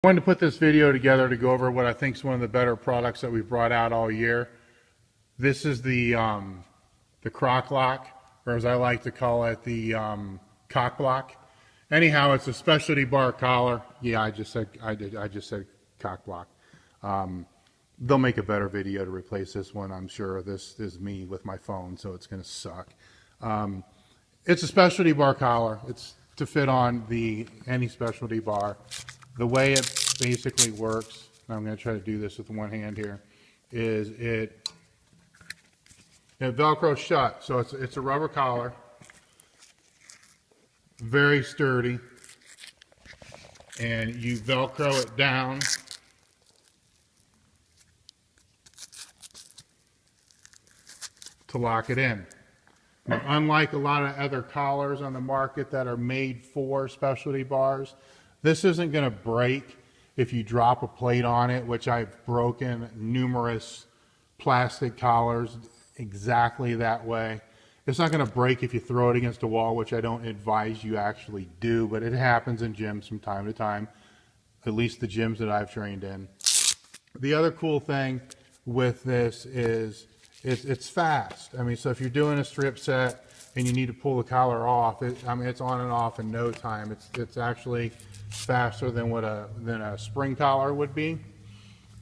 I wanted to put this video together to go over what I think is one of the better products that we've brought out all year. This is the Croc lock, or as I like to call it, the cock block. Anyhow, it's a specialty bar collar. Yeah, I just said cock block. They'll make a better video to replace this one, I'm sure. This is me with my phone, so it's going to suck. It's a specialty bar collar. It's to fit on any specialty bar. The way it basically works, and I'm going to try to do this with one hand here, is it Velcro shut. So it's a rubber collar, very sturdy, and you Velcro it down to lock it in. Now, unlike a lot of other collars on the market that are made for specialty bars, this isn't going to break if you drop a plate on it, which I've broken numerous plastic collars exactly that way. It's not going to break if you throw it against a wall, which I don't advise you actually do, but it happens in gyms from time to time, at least the gyms that I've trained in. The other cool thing with this is it's fast. I mean, so if you're doing a strip set and you need to pull the collar off, it's on and off in no time. It's actually faster than what a spring collar would be.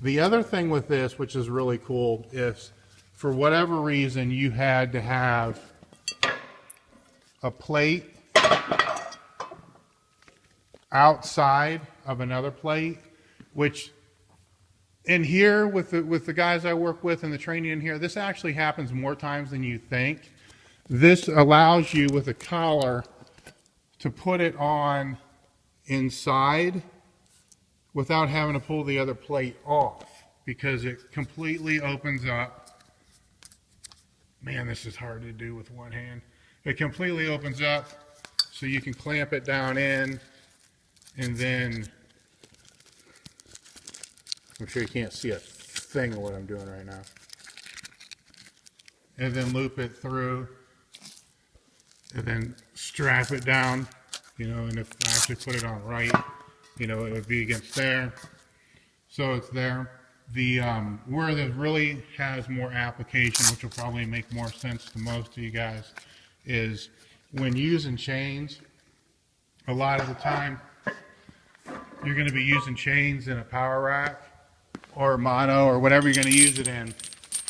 The other thing with this, which is really cool, is for whatever reason you had to have a plate outside of another plate, which in here with the guys I work with and the training in here, this actually happens more times than you think. This allows you with a collar to put it on inside without having to pull the other plate off, because it completely opens up. Man, this is hard to do with one hand. It completely opens up so you can clamp it down in, and then I'm sure you can't see a thing of what I'm doing right now. And then loop it through, and then strap it down, and if I actually put it on right, it would be against there. So it's there. Where this really has more application, which will probably make more sense to most of you guys, is when using chains. A lot of the time, you're going to be using chains in a power rack or mono or whatever you're going to use it in,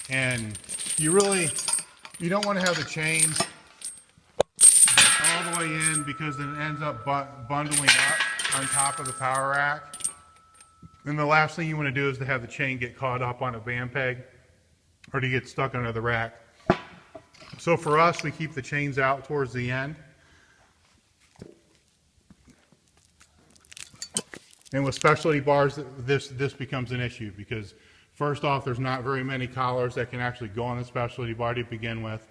and you don't want to have the chain all the way in, because then it ends up bundling up on top of the power rack. And the last thing you want to do is to have the chain get caught up on a band peg or to get stuck under the rack. So for us, we keep the chains out towards the end. And with specialty bars, this becomes an issue, because first off, there's not very many collars that can actually go on the specialty bar to begin with.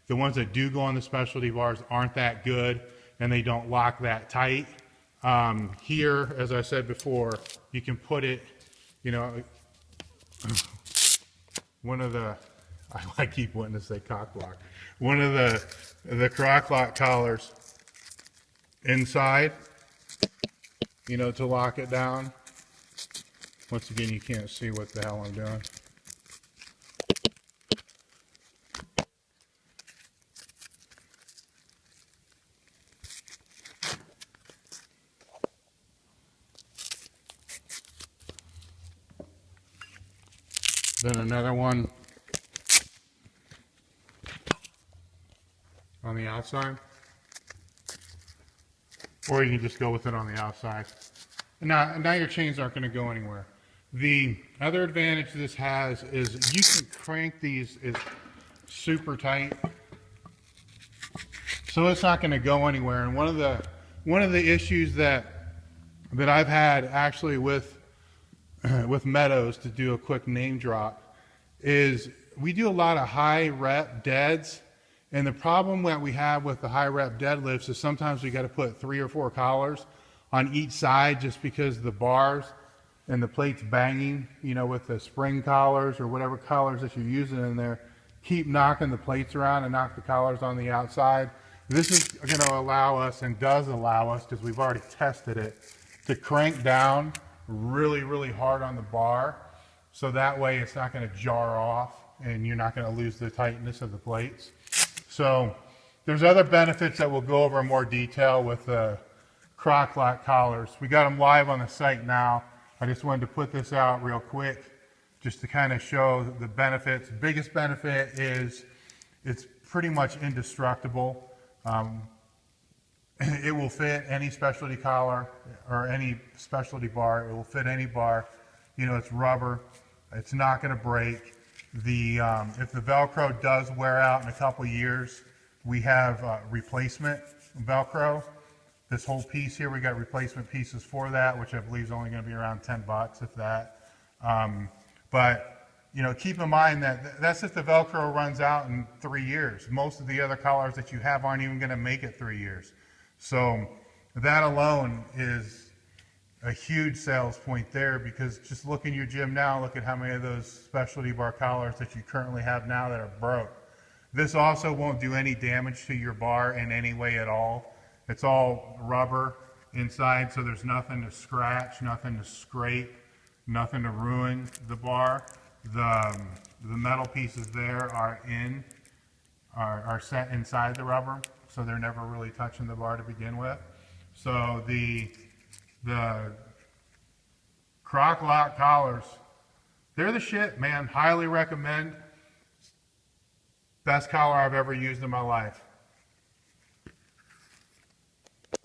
The ones that do go on the specialty bars aren't that good, and they don't lock that tight. Here, as I said before, you can put it, I keep wanting to say cock block, one of the Croc lock collars inside, to lock it down. Once again, you can't see what the hell I'm doing. Then another one on the outside, or you can just go with it on the outside. Now your chains aren't going to go anywhere. The other advantage this has is you can crank these super tight, so it's not going to go anywhere. And one of the issues that I've had actually with Meadows, to do a quick name drop, is we do a lot of high rep deads, and the problem that we have with the high rep deadlifts is sometimes we got to put 3 or 4 collars on each side, just because the bars and the plates banging, with the spring collars or whatever collars that you're using in there, keep knocking the plates around and knock the collars on the outside. This is going to allow us, and does allow us, because we've already tested it, to crank down really, really hard on the bar. So that way it's not going to jar off and you're not going to lose the tightness of the plates. So there's other benefits that we'll go over in more detail with the Croc lock collars. We got them live on the site now. I just wanted to put this out real quick just to kind of show the benefits. The biggest benefit is it's pretty much indestructible. It will fit any specialty collar or any specialty bar. It will fit any bar. You know, it's rubber. It's not going to break. If the Velcro does wear out in a couple of years, we have replacement Velcro. This whole piece here, we got replacement pieces for that, which I believe is only going to be around 10 bucks, if that. But you know, keep in mind that that's if the Velcro runs out in 3 years. Most of the other collars that you have aren't even going to make it 3 years. So that alone is a huge sales point there, because just look in your gym now, look at how many of those specialty bar collars that you currently have now that are broke. This also won't do any damage to your bar in any way at all. It's all rubber inside, so there's nothing to scratch, nothing to scrape, nothing to ruin the bar. The metal pieces there are set inside the rubber, so they're never really touching the bar to begin with. So the Croc lock collars, they're the shit, man. Highly recommend. Best collar I've ever used in my life.